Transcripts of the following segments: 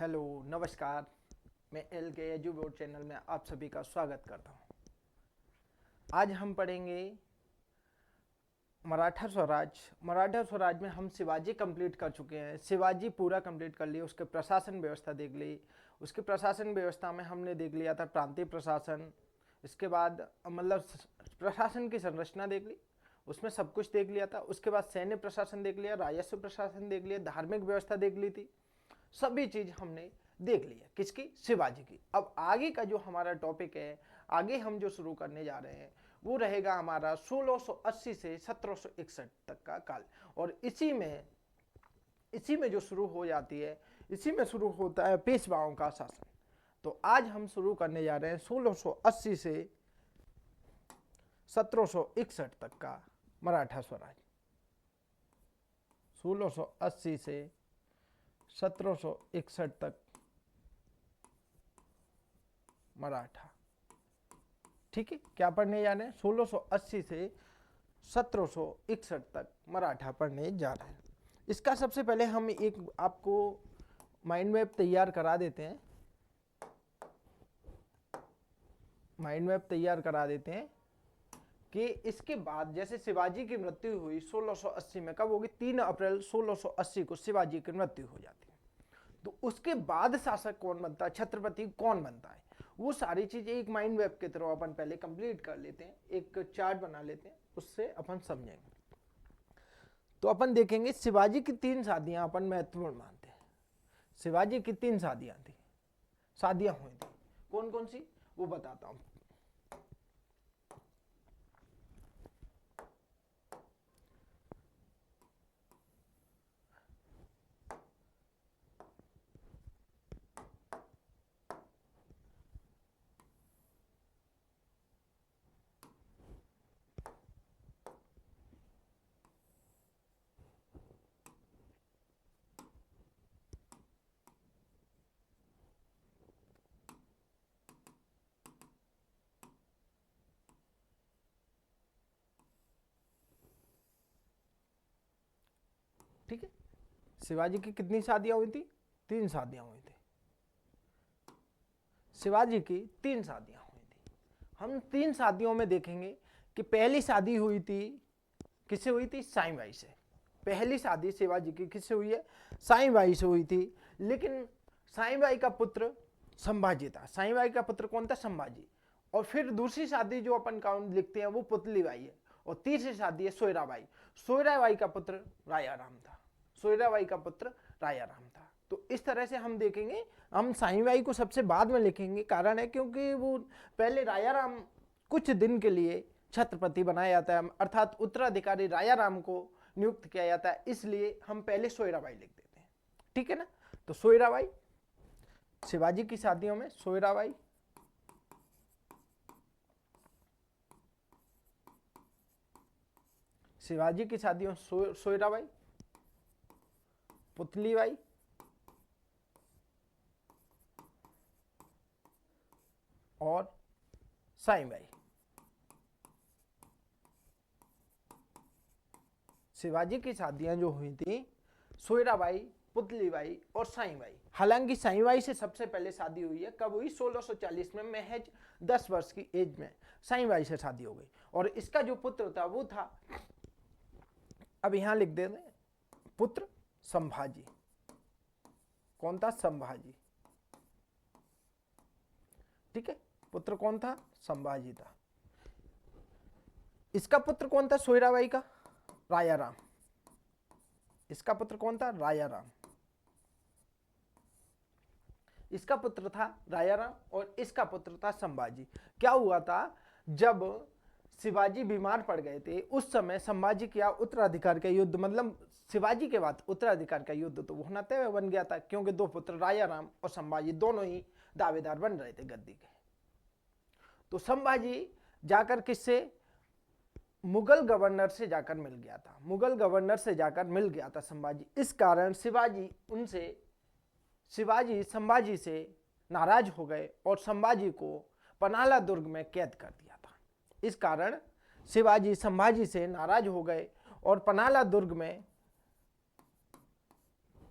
Hello नमस्कार। मैं L के एजुबोर्ड चैनल में आप सभी का स्वागत करता हूँ। आज हम पढ़ेंगे मराठा स्वराज। मराठा स्वराज में हम शिवाजी कंप्लीट कर चुके हैं। शिवाजी पूरा कंप्लीट कर लिया, उसके प्रशासन व्यवस्था देख ली। उसके प्रशासन व्यवस्था में हमने देख लिया था प्रांतीय प्रशासन। इसके बाद मतलब प्रशासन की संरचना देख ली, उसमें सब कुछ देख लिया था। उसके बाद सैन्य प्रशासन देख लिया, राजस्व प्रशासन देख लिया, धार्मिक व्यवस्था देख ली थी। सभी चीज हमने देख लिया किसकी, शिवाजी की। अब आगे का जो हमारा टॉपिक है, आगे हम जो शुरू करने जा रहे हैं वो रहेगा हमारा 1680 से 1761 तक का काल। और इसी में जो शुरू हो जाती है, इसी में शुरू होता है पेशवाओं का शासन। तो आज हम शुरू करने जा रहे हैं 1680 से 1761 तक का मराठा स्वराज। 1680 से 1761 तक मराठा। ठीक है, क्या पढ़ने जा रहे हैं? 1680 से 1761 तक मराठा पढ़ने जा रहे हैं। इसका सबसे पहले हम एक आपको माइंड मैप तैयार करा देते हैं। माइंड मैप तैयार करा देते हैं कि इसके बाद जैसे शिवाजी की मृत्यु हुई 1680 में, कब होगी? 3 अप्रैल 1680 को शिवाजी की मृत्यु हो जाती है। तो उसके बाद शासक कौन बनता है, छत्रपति कौन बनता है, वो सारी चीजें एक माइंड मैप के थ्रू अपन पहले कंप्लीट कर लेते हैं। एक चार्ट बना लेते हैं, उससे अपन समझेंगे। तो अपन देखेंगे शिवाजी की 3 शादियां अपन महत्वपूर्ण मानते हैं। शिवाजी की 3 शादियां हुई थी। कौन कौन सी वो बताता हूं। ठीक है, शिवाजी की कितनी शादियां हुई थी? 3 शादियां हुई थी। शिवाजी की 3 शादियां हुई थी। हम 3 शादियों में देखेंगे कि पहली शादी हुई थी, किससे हुई थी? साईं बाई से। पहली शादी शिवाजी की किससे हुई है? साईं बाई से हुई थी। लेकिन साईं बाई का पुत्र संभाजी था। साईं बाई का पुत्र कौन था? संभाजी। और फिर दूसरी शादी जो अपन काउंट लिखते हैं वो पुतली बाई है। और तीसरी शादी है सोयराबाई। सोयराबाई का पुत्र रायाराम था। सोयराबाई का पुत्र रायाराम था। तो इस तरह से हम देखेंगे। हम साईं बाई को सबसे बाद में लिखेंगे, कारण है क्योंकि वो पहले रायाराम कुछ दिन के लिए छत्रपति बनाया जाता है, अर्थात उत्तराधिकारी रायाराम को नियुक्त किया जाता है, इसलिए हम पहले सोयराबाई लिख देते हैं। ठीक है ना? तो सोयराबाई, शिवाजी की शादियों में सोयराबाई, शिवाजी की शादियों सोयराबाई, पुतलीबाई और साईं बाई। शिवाजी की शादियां जो हुई थी सोयराबाई, पुतलीबाई और साईं बाई। हालांकि साईं बाई से सबसे पहले शादी हुई है, कब हुई? 1640 में, महज 10 वर्ष की एज में साईं बाई से शादी हो गई। और इसका जो पुत्र था वो था, अब यहां लिख देते हैं, पुत्र संभाजी। कौन था? संभाजी। ठीक है, पुत्र कौन था? संभाजी था। इसका पुत्र कौन था सोयराबाई का? रायाराम। इसका पुत्र कौन था? रायाराम। इसका पुत्र था रायाराम और इसका पुत्र था संभाजी। क्या हुआ था, जब शिवाजी बीमार पड़ गए थे उस समय संभाजी क्या उत्तराधिकार का युद्ध, मतलब शिवाजी के बाद उत्तराधिकार का युद्ध तो होना तय बन गया था, क्योंकि 2 पुत्र रायाराम और संभाजी दोनों ही दावेदार बन रहे थे गद्दी के। तो संभाजी जाकर किससे? मुगल गवर्नर से जाकर मिल गया था। मुगल गवर्नर से जाकर मिल गया था संभाजी। इस कारण शिवाजी संभाजी से नाराज हो गए और संभाजी को पनाला दुर्ग में कैद कर दिया था। इस कारण शिवाजी संभाजी से नाराज हो गए और पनाला दुर्ग में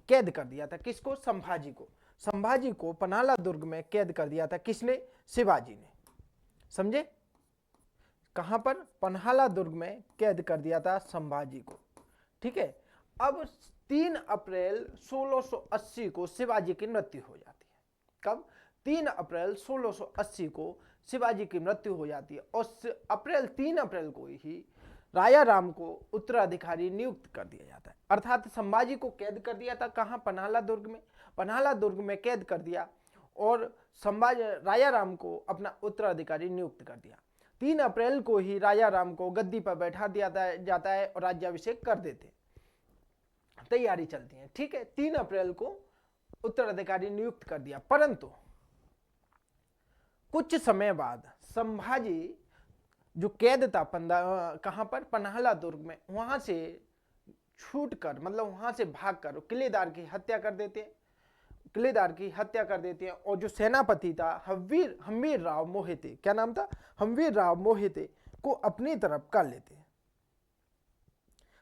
कैद कर दिया था। किसको? संभाजी को। संभाजी को पन्हाला दुर्ग में कैद कर दिया था। किसने? शिवाजी ने। समझे? कहां पर? पन्हाला दुर्ग में कैद कर दिया था संभाजी को। ठीक है। अब 3 अप्रैल 1680 को शिवाजी की मृत्यु हो जाती है। कब? 3 अप्रैल 1680 को शिवाजी की मृत्यु हो जाती है और 3 अप्रैल को ही राजा राम को उत्तराधिकारी नियुक्त कर दिया जाता है। अर्थात संभाजी को कैद कर दिया था। कहां? पन्हाला दुर्ग में। पन्हाला दुर्ग में कैद कर दिया और राजा राम को अपना उत्तराधिकारी नियुक्त कर दिया। 3 अप्रैल को ही राजा राम को गद्दी पर बैठा दिया जाता है और राज्याभिषेक कर देते। तैयारी चलती है। ठीक है। 3 अप्रैल को उत्तराधिकारी नियुक्त कर दिया, परंतु कुछ समय बाद संभाजी जो कैद था कहां पर? पन्हाला दुर्ग में, वहां से छूटकर, मतलब वहां से भागकर किलेदार की हत्या कर देते हैं। किलेदार की हत्या कर देते हैं और जो सेनापति था हम्बीर राव मोहिते, क्या नाम था? हम्बीर राव मोहिते को अपनी तरफ कर लेते हैं।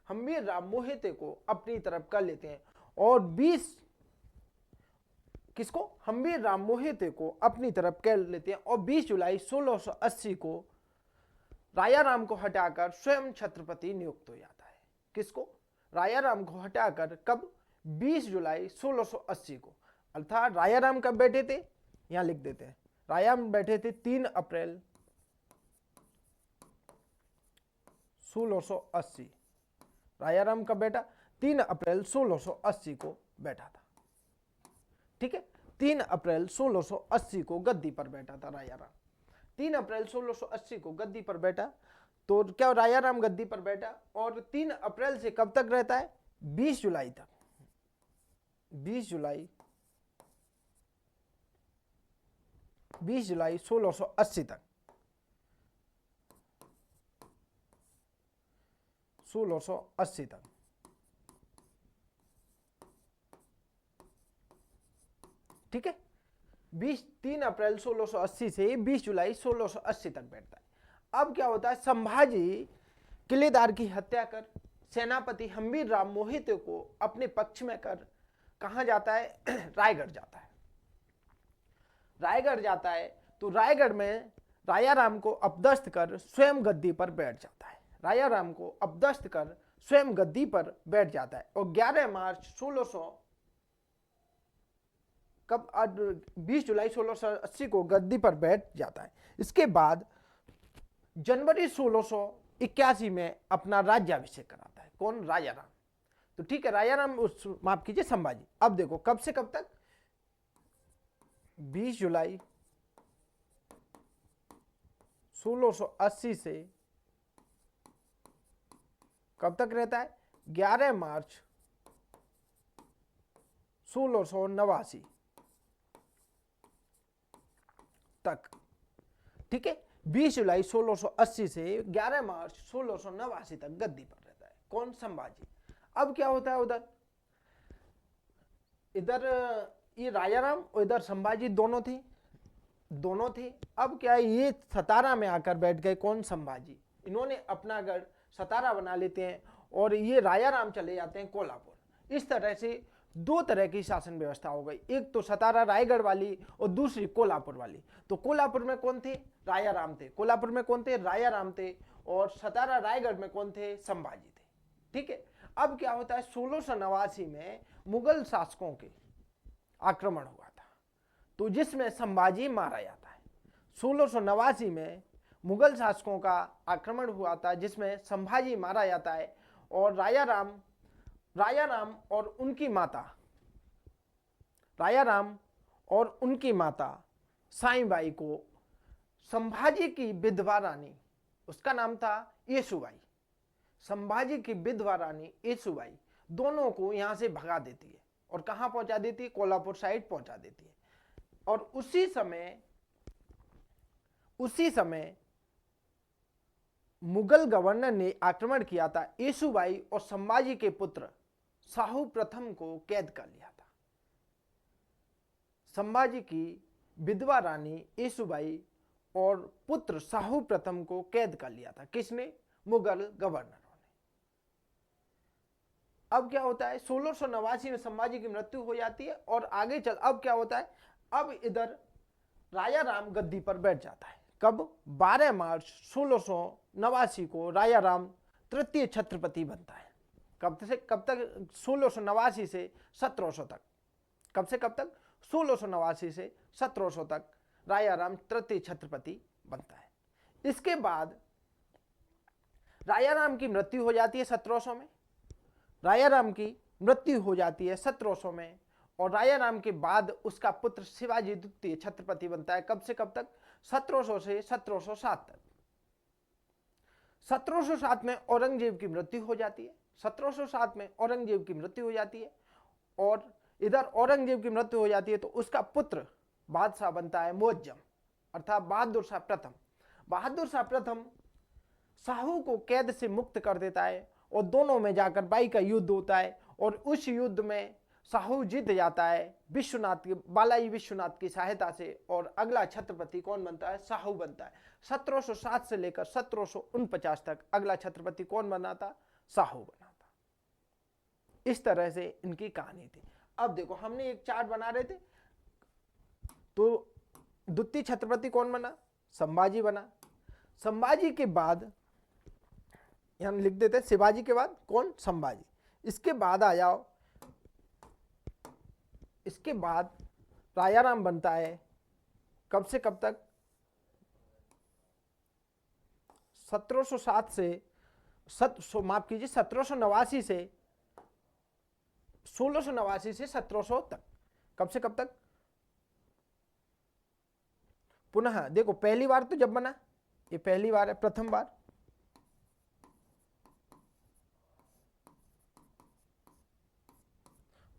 हम्बीर राव मोहिते को अपनी तरफ कर लेते हैं और 20 किसको? हम्बीर राव मोहिते को अपनी तरफ कर लेते हैं और 20 जुलाई 1680 को राजा राम को हटाकर स्वयं छत्रपति नियुक्त हो जाता है। किसको? राजा राम को हटाकर कब? 20 जुलाई 1680 को। अर्थात राजा राम कब बैठे थे? यहां लिख देते हैं। राजा राम बैठे थे 3 अप्रैल 1680। राजा राम कब बैठा? 3 अप्रैल 1680 को बैठा था। ठीक है। 3 अप्रैल 1680 को गद्दी पर बैठा था राजा राम। 3 अप्रैल 1680 को गद्दी पर बैठा, तो क्या राजा राम गद्दी पर बैठा और 3 अप्रैल से कब तक रहता है? 20 जुलाई तक। 20 जुलाई 1680 तक। 1680 तक। ठीक है। 3 अप्रैल 1680 से 20 जुलाई 1680 तक बैठता है। अब क्या होता है? संभाजी किलेदार की हत्या कर सेनापति हम्बीर राव मोहिते को अपने पक्ष में कर कहां जाता है? रायगढ़ जाता है। रायगढ़ जाता है तो रायगढ़ में राजा राम को अपदस्थ कर स्वयं गद्दी पर बैठ जाता है। राजा राम को अपदस्थ कर स्वयं गद्दी पर बैठ जाता है और 11 मार्च 1600 कब? 20 जुलाई 1680 को गद्दी पर बैठ जाता है। इसके बाद जनवरी 1681 में अपना राज्याभिषेक कराता है। कौन? राजा राम। तो ठीक है, राजा राम माफ कीजिए संभाजी। अब देखो कब से कब तक? 20 जुलाई 1680 से कब तक रहता है? 11 मार्च 1689 तक। ठीक है। 20 जुलाई 1680 से 11 मार्च 1689 तक गद्दी पर रहता है। कौन? संभाजी। अब क्या होता है? इधर ये राजा राम और इधर संभाजी दोनों थे। अब क्या है? ये सतारा में आकर बैठ गए। कौन? संभाजी। इन्होंने अपना गढ़ सतारा बना लेते हैं और ये राजा राम चले जाते हैं कोल्हापुर। इस तरह से 2 तरह की शासन व्यवस्था हो गई, एक तो सतारा रायगढ़ वाली और दूसरी कोल्हापुर वाली। तो कोल्हापुर में कौन थे? राजा राम थे। कोल्हापुर में कौन थे? राजा राम थे। और सतारा रायगढ़ में कौन थे? संभाजी थे। ठीक है। अब क्या होता है? 1689 में मुगल शासकों के आक्रमण हुआ था, तो जिसमें संभाजी मारा जाता है। 1689 में मुगल शासकों का आक्रमण हुआ था जिसमें संभाजी मारा जाता है और राजा राम और उनकी माता साईबाई को संभाजी की विधवा रानी, उसका नाम था येसुबाई, संभाजी की विधवा रानी येसुबाई, दोनों को यहां से भगा देती है और कहां पहुंचा देती है? कोल्हापुर साइड पहुंचा देती है। और उसी समय मुगल गवर्नर ने आक्रमण किया था। येसुबाई और संभाजी के पुत्र शाहू प्रथम को कैद कर लिया था। संभाजी की विधवा रानी येसुबाई और पुत्र शाहू प्रथम को कैद कर लिया था। किसने? मुगल गवर्नरों ने। अब क्या होता है, 1689 में संभाजी की मृत्यु हो जाती है और आगे चल अब क्या होता है, अब इधर राजा राम गद्दी पर बैठ जाता है। कब? 12 मार्च 1689 को राजा राम तृतीय छत्रपति बनता है। कब से कब तक? 1689 से 1700 तक। कब से कब तक? 1689 से 1700 तक राजा राम तृतीय छत्रपति बनता है। इसके बाद राजा राम की मृत्यु हो जाती है 1700 में। राजा राम की मृत्यु हो जाती है 1700 में और राजा राम के बाद उसका पुत्र शिवाजी द्वितीय छत्रपति बनता है। कब से कब तक? 1700 से 1707 तक। 1707 में औरंगजेब की मृत्यु हो जाती है। 1707 में औरंगजेब की मृत्यु हो जाती है और इधर औरंगजेब की मृत्यु हो जाती है तो उसका पुत्र बादशाह बनता है मुअज्जम, अर्थात बहादुर शाह प्रथम। बहादुर शाह प्रथम शाहू को कैद से मुक्त कर देता है और दोनों में जाकर बाई का युद्ध होता है और उस युद्ध में शाहू जीत जाता है विश्वनाथ, बालाजी विश्वनाथ की सहायता से और अगला छत्रपति कौन बनता है? शाहू बनता है। 1707 से लेकर 1749 तक अगला छत्रपति कौन बना था? शाहू बना था। इस तरह से इनकी कहानी थी। अब देखो हमने एक चार्ट बना रहे थे, तो द्वितीय छत्रपति कौन बना? संभाजी बना। संभाजी के बाद यहां लिख देते हैं शिवाजी के बाद कौन? संभाजी। इसके बाद आ जाओ, इसके बाद राजा राम बनता है। कब से कब तक? 1707 से माफ कीजिए 1789 से 1689 से 1700 तक। कब से कब तक? पुनः देखो पहली बार तो जब बना, ये पहली बार है, प्रथम बार।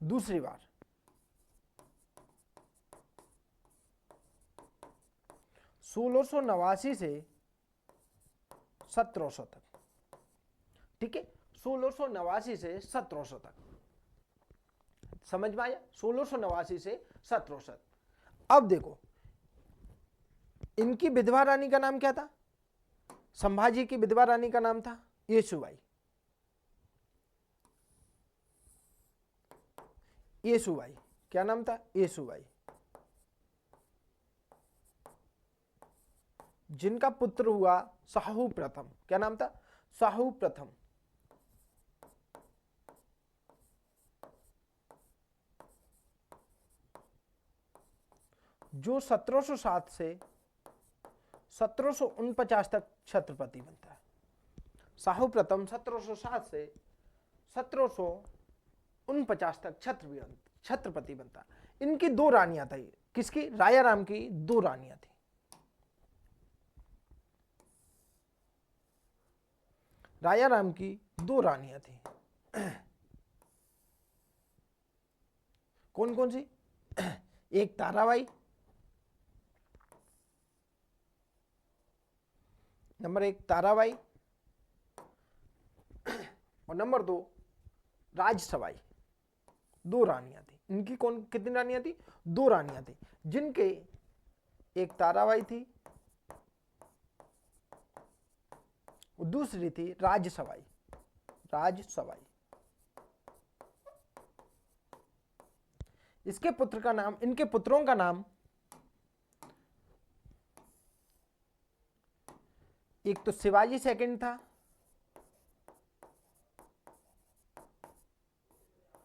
दूसरी बार 1689 से 1700 तक। ठीक है, 1689 से 1700 तक समझ में आया? 1689 से 1700। अब देखो इनकी विधवा रानी का नाम क्या था? संभाजी की विधवा रानी का नाम था येसुबाई। येसुबाई क्या नाम था? येसुबाई। जिनका पुत्र हुआ शाहू प्रथम। क्या नाम था? शाहू प्रथम। जो 1707 से 1749 तक छत्रपति बनता है। शाहू प्रथम 1707 से 1749 तक छत्रपति बनता है। इनकी दो रानियां थी। किसकी? राजा राम की दो रानियां थी। राजा राम की दो रानियां थी। कौन कौन सी? एक ताराबाई, नंबर 1 ताराबाई और नंबर 2 राजसबाई। दो रानियां थी इनकी। कौन कितनी रानियां थी? दो रानियां थी, जिनके एक ताराबाई थी और दूसरी थी राजसबाई। राजसबाई। इसके पुत्र का नाम, इनके पुत्रों का नाम, एक तो शिवाजी सेकंड था,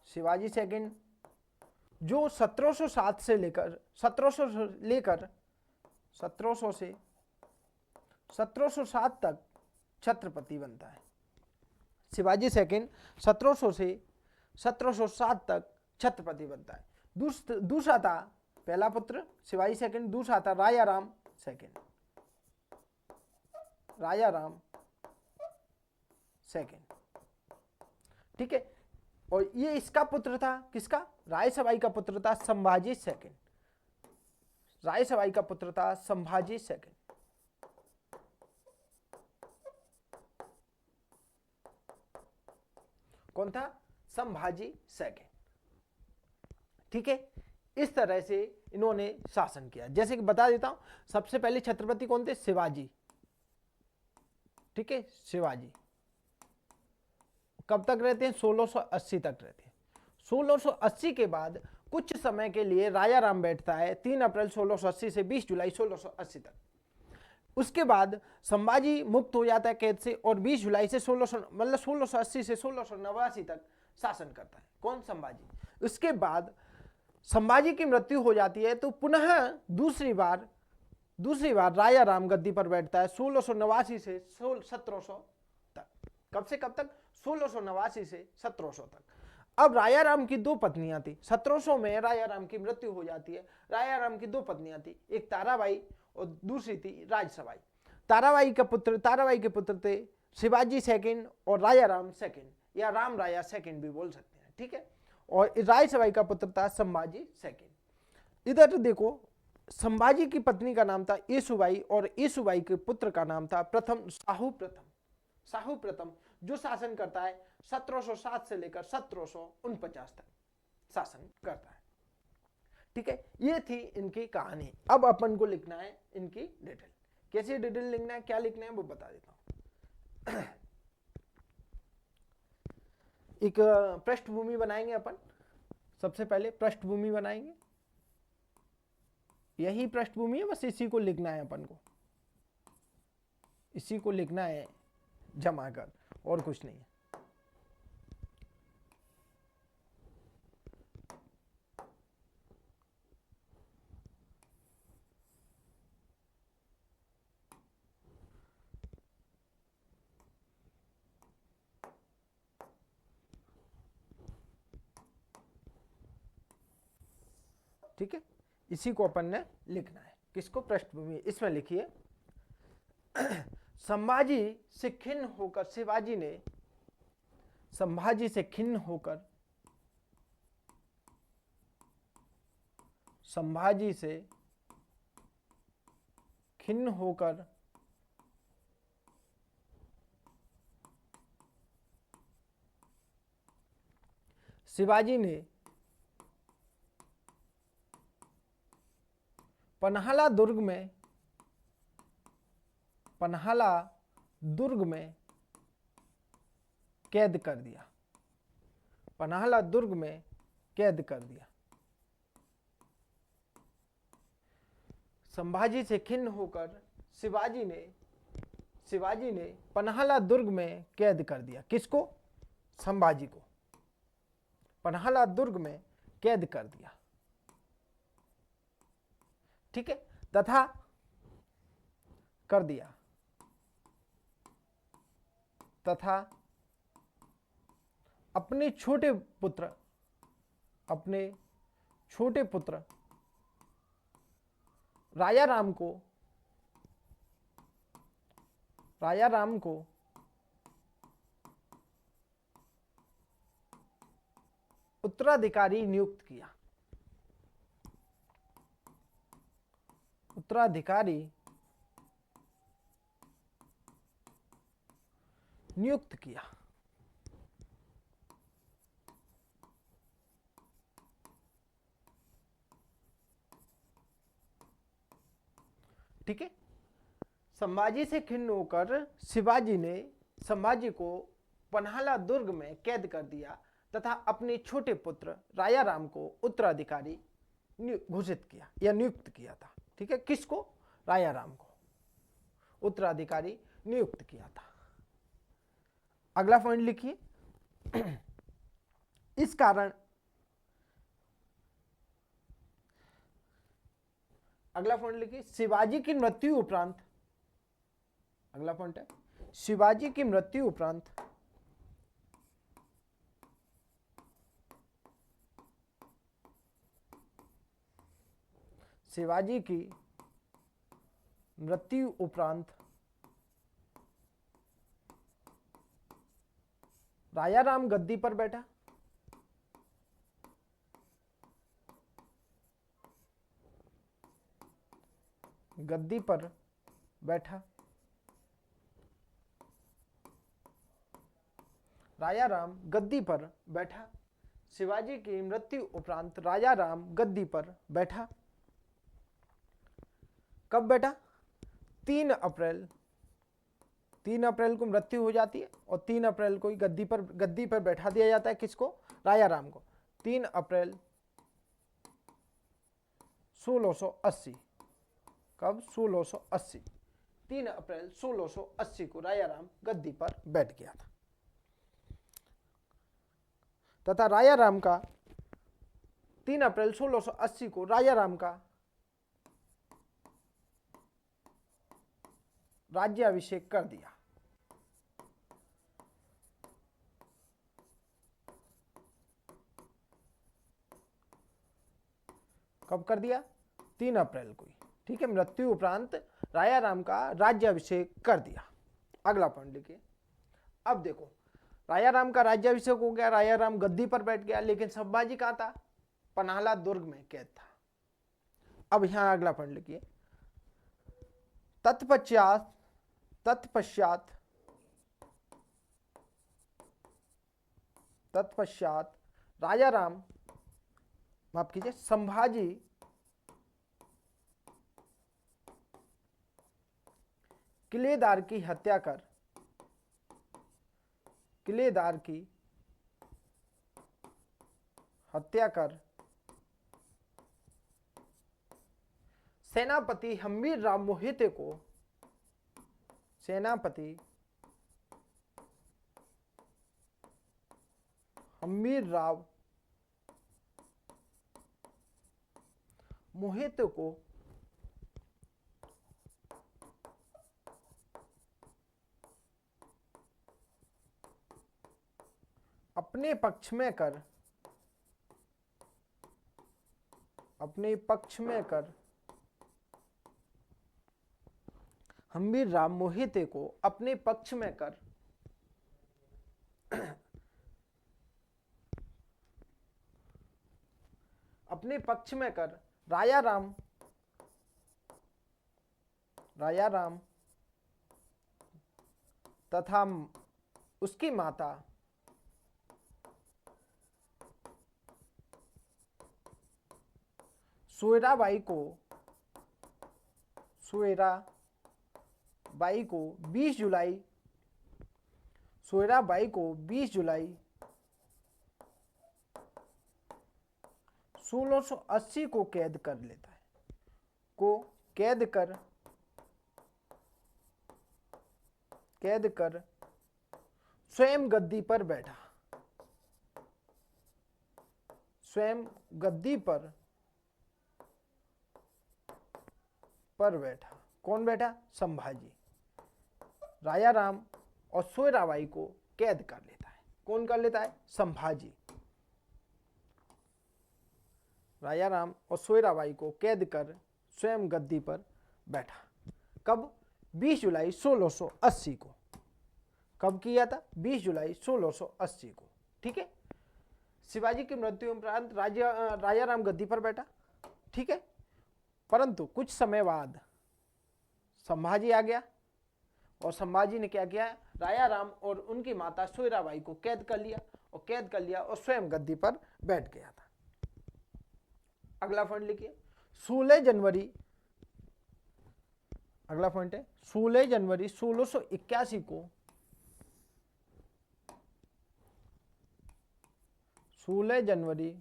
शिवाजी सेकंड, जो 1707 से लेकर 1700 से 1707 तक छत्रपति बनता है। शिवाजी सेकंड 1700 से 1707 तक छत्रपति बनता है। दूसरा था पहला पुत्र शिवाजी सेकंड, दूसरा था राजा राम सेकंड। राजा राम सेकंड। ठीक है, और ये इसका पुत्र था। किसका? रायसबाई का पुत्र था संभाजी सेकंड। रायसबाई का पुत्र था संभाजी सेकंड। कौन था? संभाजी सेकंड। ठीक है, इस तरह से इन्होंने शासन किया। जैसे कि बता देता हूं, सबसे पहले छत्रपति कौन थे? शिवाजी। ठीक है, शिवाजी। कब तक रहते हैं? 1680 तक रहते हैं। 1680 के बाद कुछ समय के लिए राजा राम बैठता है 3 अप्रैल 1680 से 20 जुलाई 1680 तक। उसके बाद संभाजी मुक्त हो जाता है कैद से और 20 जुलाई से 1680 से 1689 तक शासन करता है। कौन? संभाजी। उसके बाद संभाजी की मृत्यु हो जाती है तो पुनः दूसरी बार राजा राम गद्दी पर बैठता है 1689 से 1700 तक। कब से कब तक? 1689 से 1700 तक। अब राजा राम की 2 पत्नियां थी। 1700 में राजा राम की मृत्यु हो जाती है। राजा राम की 2 पत्नियां थी, एक ताराबाई और दूसरी थी राजसबाई। ताराबाई के पुत्र थे शिवाजी सेकंड और राजा राम सेकंड, या राम राजा सेकंड भी बोल सकते हैं, ठीक है। और राजसबाई का पुत्र था संभाजी सेकंड। इधर देखो, संभाजी की पत्नी का नाम था येसुबाई और येसुबाई के पुत्र का नाम था शाहू प्रथम, जो शासन करता है 1707 से लेकर 1749 तक शासन करता है, ठीक है। ये थी इनकी कहानी। अब अपन को लिखना है इनकी डिटेल। कैसी डिटेल लिखना है, क्या लिखना है वो बता देता हूं। एक पृष्ठभूमि बनाएंगे अपन। सबसे पहले पृष्ठभूमि बनाएंगे, यही पृष्ठभूमि है, बस इसी को लिखना है अपन को, इसी को लिखना है जमा कर, और कुछ नहीं है। ठीक है, इसी को अपन ने लिखना है। किसको? पृष्ठभूमि। इसमें लिखिए संभाजी से खिन्न होकर शिवाजी ने, संभाजी से खिन्न होकर, संभाजी से खिन्न होकर शिवाजी ने पन्हाला दुर्ग में कैद कर दिया। पन्हाला दुर्ग में कैद कर दिया। संभाजी से खिन्न होकर शिवाजी ने पन्हाला दुर्ग में कैद कर दिया। किसको? संभाजी को पन्हाला दुर्ग में कैद कर दिया, ठीक है। तथा कर दिया, तथा अपने छोटे पुत्र राजा राम को उत्तराधिकारी नियुक्त किया। उत्तराधिकारी नियुक्त किया, ठीक है। संभाजी से खिन्न होकर शिवाजी ने संभाजी को पन्हाला दुर्ग में कैद कर दिया तथा अपने छोटे पुत्र राजा राम को उत्तराधिकारी घोषित किया या नियुक्त किया था, ठीक है। किसको? राजा राम को उत्तराधिकारी नियुक्त किया था। अगला पॉइंट लिखिए इस कारण, अगला पॉइंट लिखिए शिवाजी की मृत्यु उपरांत, अगला पॉइंट है शिवाजी की मृत्यु उपरांत शिवाजी की मृत्यु उपरांत राजा राम गद्दी पर बैठा। गद्दी पर बैठा। राजा राम गद्दी पर बैठा। शिवाजी की मृत्यु उपरांत राजा राम गद्दी पर बैठा। कब बैठा? 3 अप्रैल 3 अप्रैल को मृत्यु हो जाती है और 3 अप्रैल को ही गद्दी पर बैठा दिया जाता है। किसको? राजा राम को। 3 अप्रैल 1680। कब? 1680। 3 अप्रैल 1680 को राजा राम गद्दी पर बैठ गया था तथा राजा राम का 3 अप्रैल 1680 को राजा राम का राज्याभिषेक कर दिया। कब कर दिया? 3 अप्रैल को ही। ठीक है, मृत्यु उपरांत राजा राम का राज्याभिषेक कर दिया। अगला पॉइंट लिखिए। अब देखो, राजा राम का राज्याभिषेक हो गया, राजा राम गद्दी पर बैठ गया, लेकिन संभाजी कहां था? पन्हाला दुर्ग में कैद था। अब यहां अगला पॉइंट लिखिए। तत्पश्चात राजा राम, माफ कीजिए, संभाजी किलेदार की हत्या कर सेनापति हम्मीर राव मोहिते को अपने पक्ष में कर हम्मीर राव मोहिते को अपने पक्ष में कर राजा राम तथा उसकी माता सोयराबाई को 20 जुलाई 1680 को कैद कर लेता है। कैद कर स्वयं गद्दी पर बैठा। बैठा। कौन बैठा? संभाजी। राजा राम और सोयराबाई को कैद कर लेता है। कौन कर लेता है? संभाजी। राजा राम और सोयराबाई को कैद कर स्वयं गद्दी पर बैठा। कब? 20 जुलाई 1680 को। कब किया था? 20 जुलाई 1680 को। ठीक है, शिवाजी की मृत्यु उपरांत राजा राम गद्दी पर बैठा। ठीक है, परंतु कुछ समय बाद संभाजी आ गया और संभाजी ने क्या किया? राजा राम और उनकी माता सोयराबाई को कैद कर लिया और स्वयं गद्दी पर बैठ गया था। अगला पॉइंट लिखिए। 16 जनवरी, अगला पॉइंट है 16 जनवरी 1681 को 16 जनवरी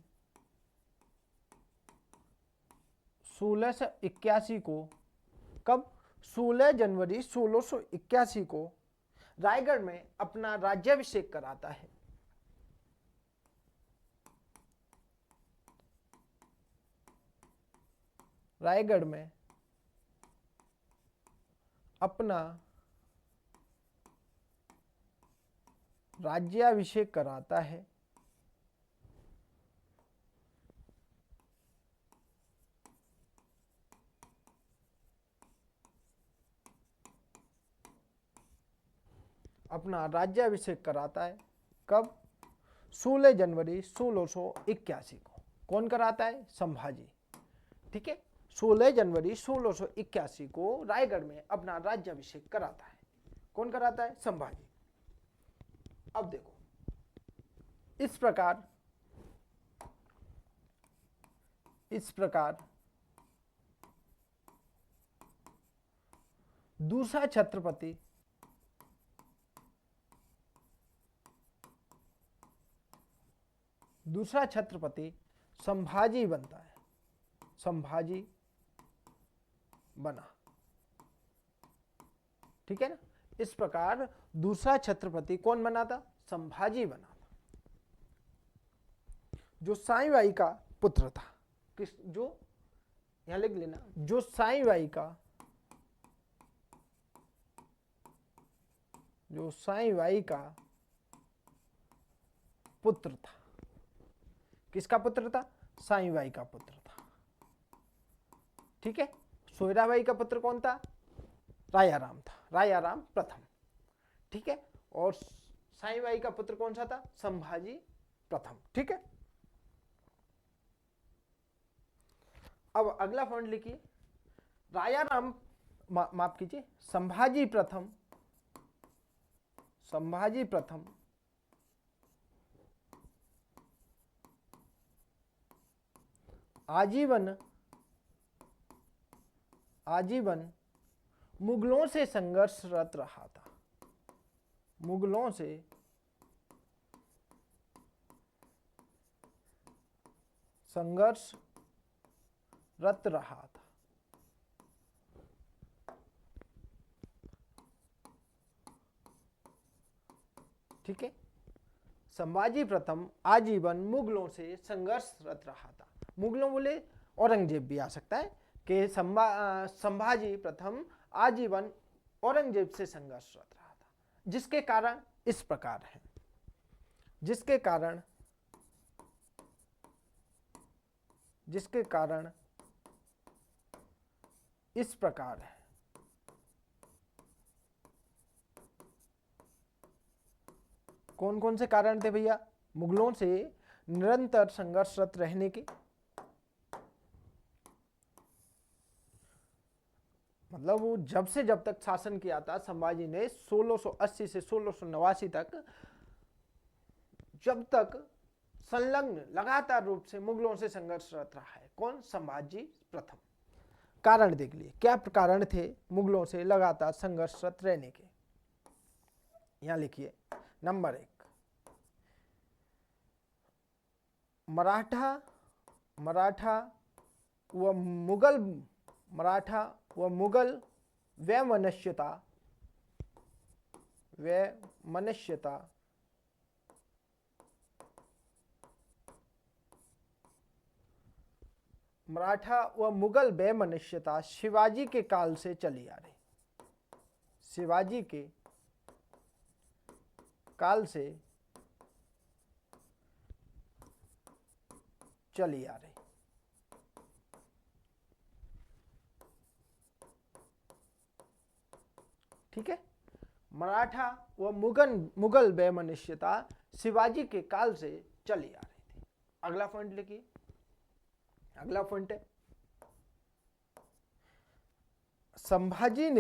1681 को। कब? 16 जनवरी 1681 को रायगढ़ में अपना राज्याभिषेक कराता है। रायगढ़ में अपना राज्याभिषेक कराता है। कब? 16 जनवरी 1681 को। कौन कराता है? संभाजी। ठीक है, 16 जनवरी 1681 को रायगढ़ में अपना राज्याभिषेक कराता है। कौन कराता है? संभाजी। अब देखो, इस प्रकार दूसरा छत्रपति दूसरा छत्रपति संभाजी बनता है, संभाजी बना, ठीक है ना। इस प्रकार दूसरा छत्रपति कौन बना था? संभाजी बना था, जो साई बाई का पुत्र था। किस, जो यहां लिख लेना, जो साई बाई का, जो साई बाई का पुत्र था। किसका पुत्र था? साई बाई का पुत्र था, ठीक है। सोयराबाई का पुत्र कौन था? रायाराम था, रायाराम प्रथम, ठीक है। और साई बाई का पुत्र कौन सा था? संभाजी प्रथम, ठीक है। अब अगला पॉइंट लिखिए, रायाराम, माफ कीजिए, संभाजी प्रथम, संभाजी प्रथम आजीवन, आजीवन मुगलों से संघर्षरत रहा था, मुगलों से संघर्षरत रहा था, ठीक है। संभाजी प्रथम आजीवन मुगलों से संघर्षरत रहा था। मुगलों बोले औरंगजेब भी आ सकता है कि संभाजी प्रथम आजीवन औरंगजेब से संघर्षरत रहा था, जिसके कारण इस प्रकार है, जिसके कारण इस प्रकार है। कौन कौन से कारण थे भैया? मुगलों से निरंतर संघर्षरत रहने के, मतलब वो जब से जब तक शासन किया था संभाजी ने 1680 से 1689 तक, जब तक संलग्न लगातार रूप से मुगलों से संघर्षरत रहा है। कौन? संभाजी प्रथम। कारण देख लिए, क्या कारण थे मुगलों से लगातार संघर्षरत रहने के? यहां लिखिए, नंबर 1, मराठा व मुगल वैमनस्यता, मराठा व मुगल वैमनस्यता शिवाजी के काल से चली आ रही, शिवाजी के काल से चली आ रही, ठीक है। मराठा व मुगल वैमनस्यता शिवाजी के काल से चली आ रही थी। अगला पॉइंट लिखिए, अगला पॉइंट है, संभाजी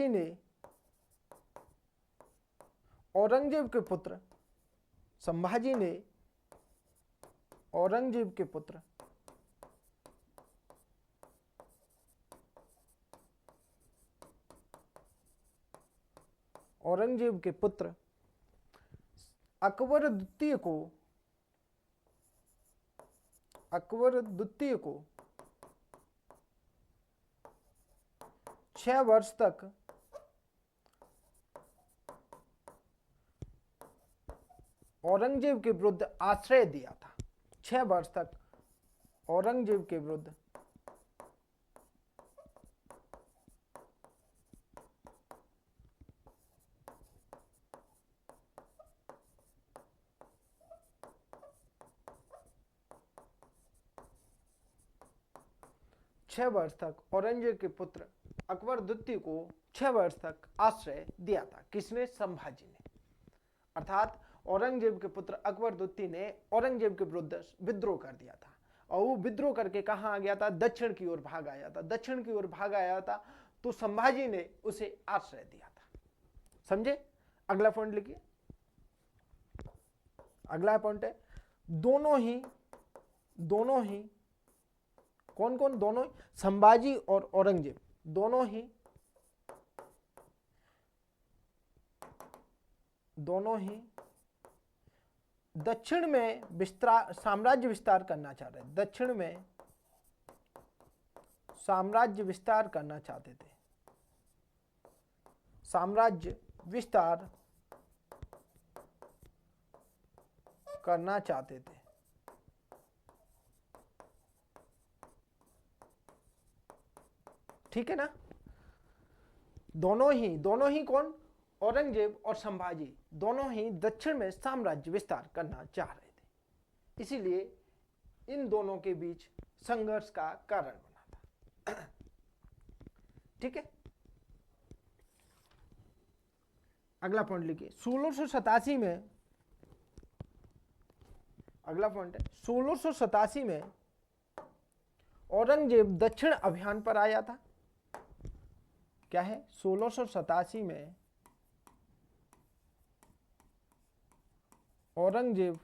ने औरंगजेब के पुत्र, संभाजी ने औरंगजेब के पुत्र अकबर द्वितीय को 6 वर्ष तक औरंगजेब के विरुद्ध आश्रय दिया था। 6 वर्ष तक औरंगजेब के विरुद्ध औरंगजेब के पुत्र अकबर द्वितीय को 6 वर्ष तक आश्रय दिया था। किसने? संभाजी ने। अर्थात औरंगजेब के पुत्र अकबर द्वितीय ने औरंगजेब के विरुद्ध विद्रोह कर दिया था, और वो विद्रोह करके कहां आ गया था? दक्षिण की ओर भाग आया था। दक्षिण की ओर भाग आया था तो संभाजी ने उसे आश्रय दिया था। समझे? अगला पॉइंट लिखिए, अगला पॉइंट है, दोनों ही कौन कौन? दोनों, संभाजी और औरंगजेब दोनों ही दक्षिण में विस्तार साम्राज्य विस्तार करना चाह रहे, दक्षिण में साम्राज्य विस्तार करना चाहते थे, साम्राज्य विस्तार करना चाहते थे। ठीक है ना। दोनों ही कौन, औरंगजेब और संभाजी, दोनों ही दक्षिण में साम्राज्य विस्तार करना चाह रहे थे, इसीलिए इन दोनों के बीच संघर्ष का कारण बना था। ठीक है, अगला पॉइंट लिखिए 1687 में, अगला पॉइंट है 1687 में औरंगजेब दक्षिण अभियान पर आया था। क्या है, 1687 में औरंगजेब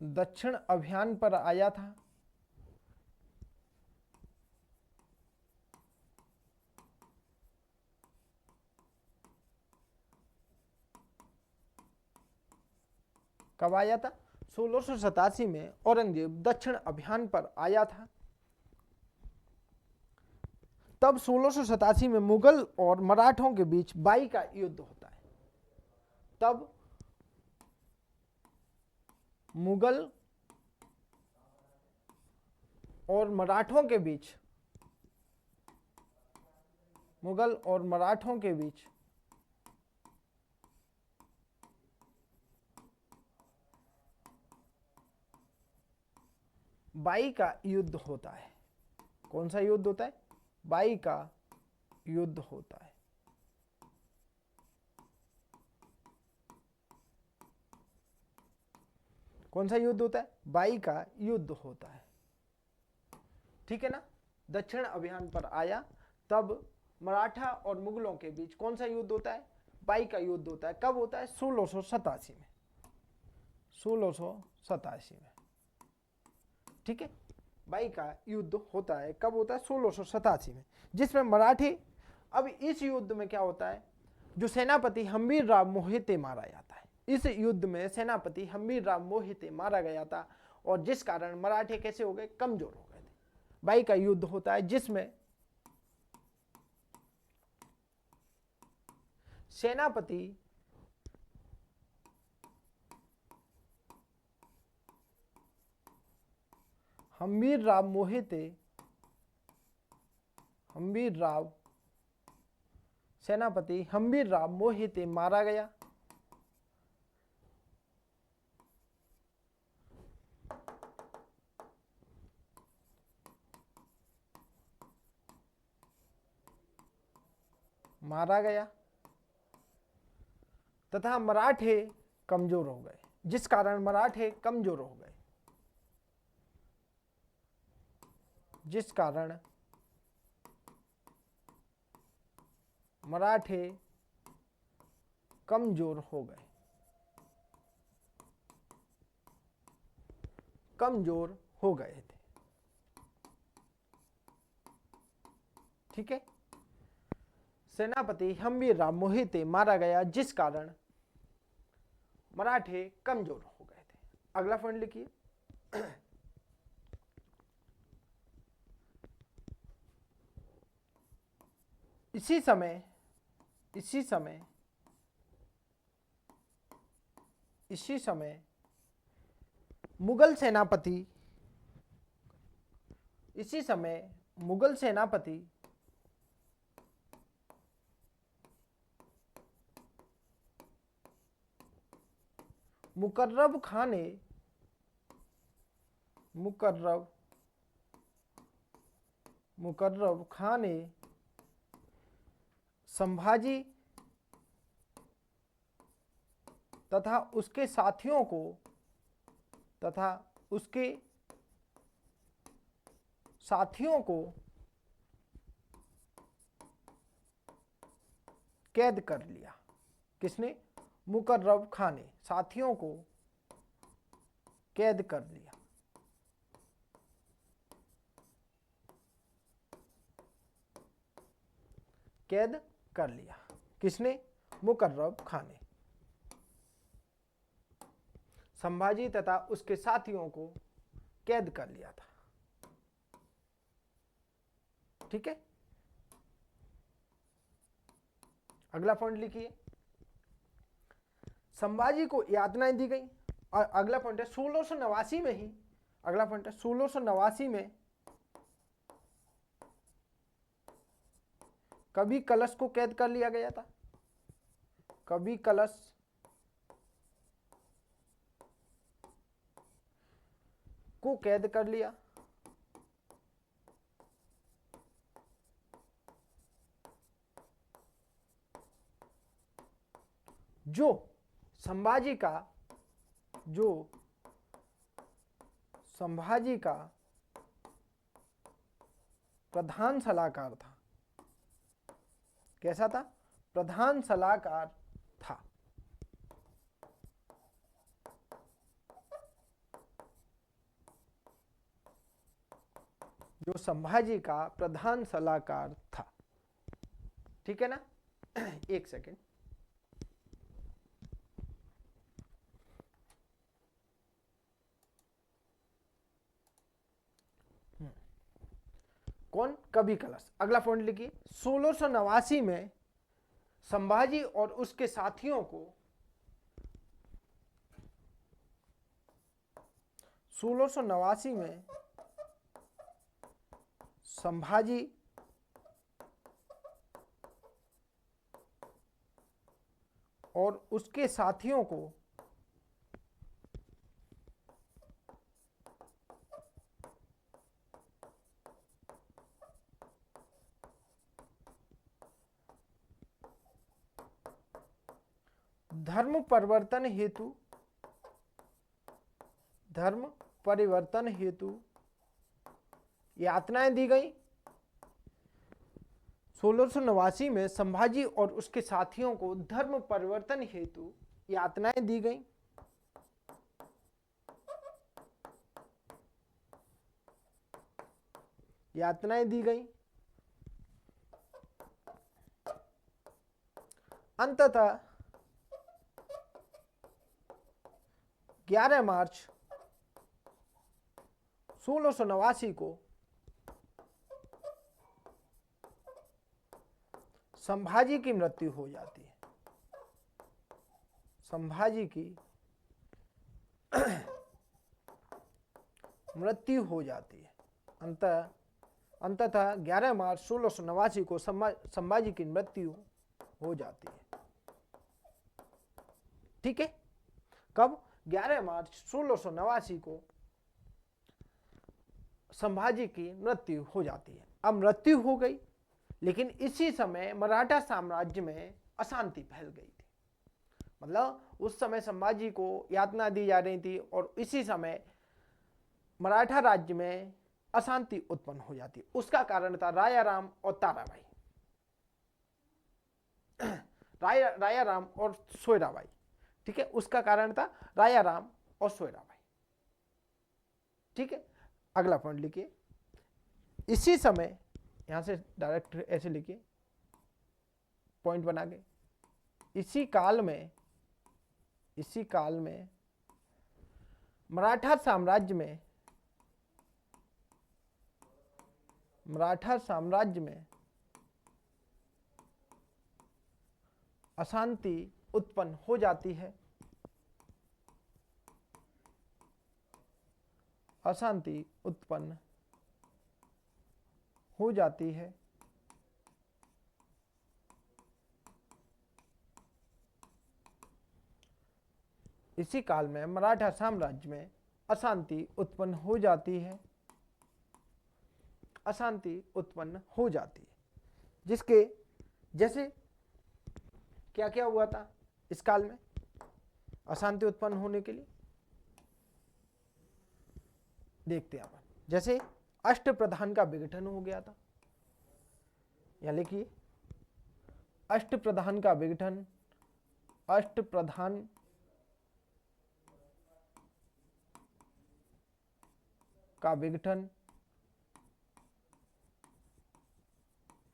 दक्षिण अभियान पर आया था। कब आया था, 1687 में औरंगजेब दक्षिण अभियान पर आया था। तब 1687 में मुगल और मराठों के बीच बाई का युद्ध होता है। तब मुगल और मराठों के बीच, मुगल और मराठों के बीच बाई का युद्ध होता है। कौन सा युद्ध होता है, बाई का युद्ध होता है। कौन सा युद्ध होता है, बाई का युद्ध होता है। ठीक है ना। दक्षिण अभियान पर आया, तब मराठा और मुगलों के बीच कौन सा युद्ध होता है, बाई का युद्ध होता है। कब होता है, 1687 में, 1687 में। ठीक है, बाई का युद्ध होता है। कब होता है, 1687 में, जिसमें मराठी, अब इस युद्ध में क्या होता है, जो सेनापति हम्बीर राव मोहिते मारा जाता है। इस युद्ध में सेनापति हम्बीर राव मोहिते मारा गया था, और जिस कारण मराठे कैसे हो गए, कमजोर हो गए थे। बाई का युद्ध होता है, जिसमें सेनापति हम्बीर राव मोहिते, हम्बीर राव, सेनापति हम्बीर राव मोहिते मारा गया। मारा गया तथा मराठे कमजोर हो गए, जिस कारण मराठे कमजोर हो गए, जिस कारण मराठे कमजोर हो गए, कमजोर हो गए थे। ठीक है, सेनापति हम्बीर राव मोहिते मारा गया, जिस कारण मराठे कमजोर हो गए थे। अगला पॉइंट लिखिए इसी समय मुगल सेनापति, इसी समय मुगल सेनापति मुकर्रब खां ने, मुकर्रब खां ने संभाजी तथा उसके साथियों को, कैद कर लिया। किसने, मुकर्रब खां ने साथियों को कैद कर लिया। कैद कर लिया। किसने? मुकर्रब खां ने। संभाजी तथा उसके साथियों को कैद कर लिया था। ठीक है, अगला पॉइंट लिखिए। संभाजी को यातनाएं दी गई। और अगला पॉइंट है 1689 में ही, अगला पॉइंट है 1689 में कवि कलश को कैद कर लिया गया था। कवि कलश को कैद कर लिया। जो संभाजी का प्रधान सलाहकार था। कैसा था? प्रधान सलाहकार था। जो संभाजी का प्रधान सलाहकार था। ठीक है ना? एक सेकेंड। कौन? कवि कलश। अगला पॉइंट लिखिए। 1689 में संभाजी और उसके साथियों को 1689 में संभाजी और उसके साथियों को धर्म परिवर्तन हेतु यातनाएं दी गई। 1689 में संभाजी और उसके साथियों को धर्म परिवर्तन हेतु यातनाएं दी गई। यातनाएं दी गई। अंततः 11 मार्च 1689 को संभाजी की मृत्यु हो जाती है। संभाजी की मृत्यु हो जाती है। अंततः 11 मार्च 1689 को संभाजी की मृत्यु हो जाती है। ठीक है, कब? 11 मार्च 1689 को संभाजी की मृत्यु हो जाती है। अब मृत्यु हो गई, लेकिन इसी समय मराठा साम्राज्य में अशांति फैल गई थी। मतलब उस समय संभाजी को यातना दी जा रही थी और इसी समय मराठा राज्य में अशांति उत्पन्न हो जाती। उसका कारण था राया राम और ताराबाई। राया राम और सोयराबाई। ठीक है, उसका कारण था राया राम और सोयराबाई। ठीक है, अगला पॉइंट लिखिए। इसी समय, यहां से डायरेक्ट ऐसे लिखिए पॉइंट बना के, इसी काल में मराठा साम्राज्य में अशांति उत्पन्न हो जाती है। अशांति उत्पन्न हो जाती है। इसी काल में मराठा साम्राज्य में अशांति उत्पन्न हो जाती है। अशांति उत्पन्न हो जाती है, जिसके जैसे क्या क्या हुआ था इस काल में अशांति उत्पन्न होने के लिए? देखते हैं अपन। जैसे अष्टप्रधान का विघटन हो गया था। यहां लिखिए, अष्टप्रधान का विघटन। अष्टप्रधान का विघटन।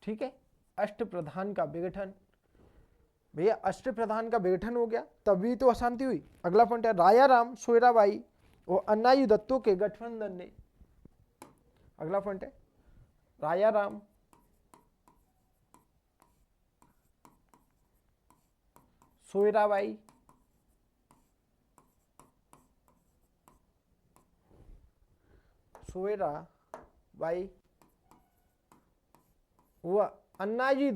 ठीक है, अष्टप्रधान का विघटन। भैया अष्टप्रधान का विघटन हो गया तभी तो अशांति हुई। अगला पॉइंट है रायाराम सोयराबाई और अन्नायु दत्तो के गठबंधन ने। अगला पॉइंट है रायाराम सोयराबाई सोयराबाई व अन्नाजी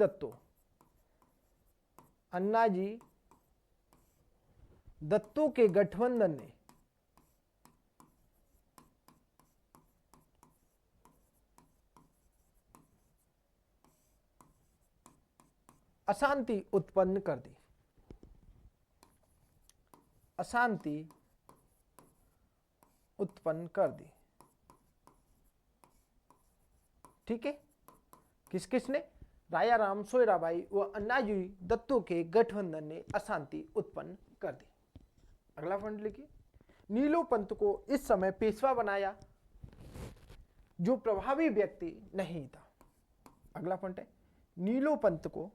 दत्तो के गठबंधन ने अशांति उत्पन्न कर दी। अशांति उत्पन्न कर दी। ठीक है, किस किसने? रायाराम सोयराबाई व अन्नाजी दत्तो के गठबंधन ने अशांति उत्पन्न कर दी। अगला पॉइंट लिखिए नीलो पंत को इस समय पेशवा बनाया जो प्रभावी व्यक्ति नहीं था। अगला पॉइंट है नीलो पंत को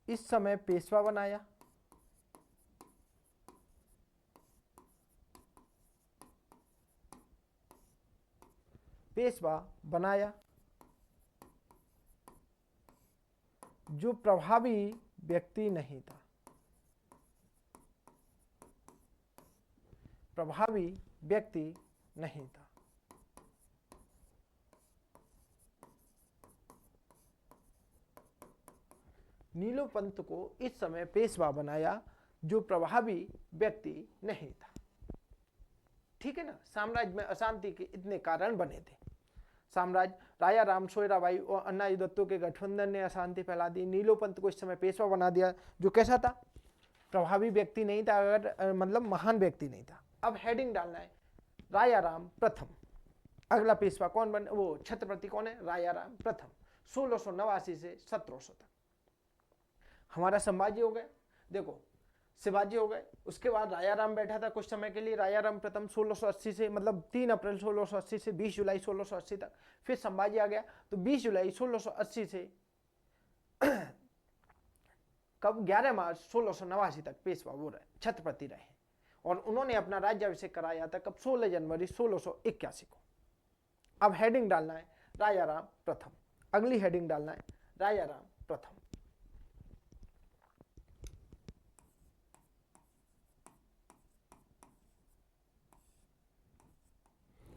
इस समय पेशवा बनाया जो प्रभावी व्यक्ति नहीं था। प्रभावी व्यक्ति नहीं था। नीलो पंत को इस समय पेशवा बनाया जो प्रभावी व्यक्ति नहीं था। ठीक है ना, साम्राज्य में अशांति के इतने कारण बने थे। साम्राज्य रायाराम सोयराबाई और अन्नायु दत्तो के गठबंधन ने अशांति फैला दी। नीलो पंत को इस समय पेशवा बना दिया जो कैसा था? प्रभावी व्यक्ति नहीं था, अगर मतलब महान व्यक्ति नहीं था। अब हेडिंग डालना है रायाराम प्रथम। अगला पेशवा कौन बने? वो छत्रपति कौन है? रायाराम प्रथम। 1689 से 1700 तक हमारा संभाजी हो गए, देखो शिवाजी हो गए, उसके बाद रायाराम बैठा था कुछ समय के लिए। रायाराम प्रथम 1680 से मतलब 3 अप्रैल 1680 से 20 जुलाई 1680 तक। फिर संभाजी आ गया तो 20 जुलाई 1680 से कब 11 मार्च 1689 तक पेशवा वो रहे, छत्रपति रहे। और उन्होंने अपना राज्याभिषेक कराया था कब? 16 जनवरी 1681 को। अब हेडिंग डालना है रायाराम प्रथम। अगली हेडिंग डालना है रायाराम प्रथम।